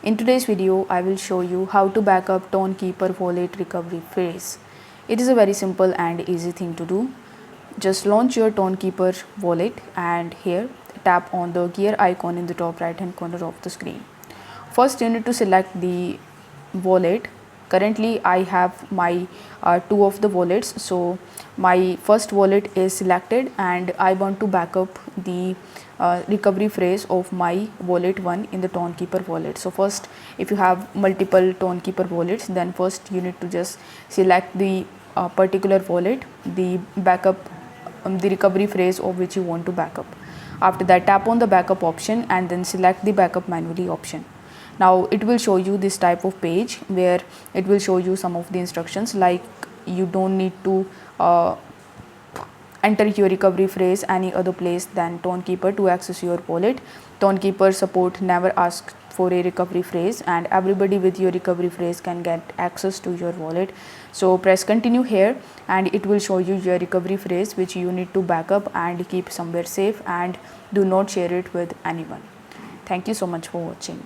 In today's video, I will show you how to back up Tonkeeper wallet recovery phrase. It is a very simple and easy thing to do. Just launch your Tonkeeper wallet and here tap on the gear icon in the top right hand corner of the screen. First, you need to select the wallet. Currently I have my two of the wallets, so my first wallet is selected and I want to back up the recovery phrase of my wallet 1 in the Tonkeeper wallet. So first, if you have multiple Tonkeeper wallets, then first you need to just select the particular wallet, the backup, the recovery phrase of which you want to back up. After that, tap on the backup option and then select the backup manually option. Now it will show you this type of page where it will show you some of the instructions, like you don't need to enter your recovery phrase any other place than Tonkeeper to access your wallet. Tonkeeper support never asks for a recovery phrase and everybody with your recovery phrase can get access to your wallet. So press continue here and it will show you your recovery phrase which you need to back up and keep somewhere safe, and do not share it with anyone. Thank you so much for watching.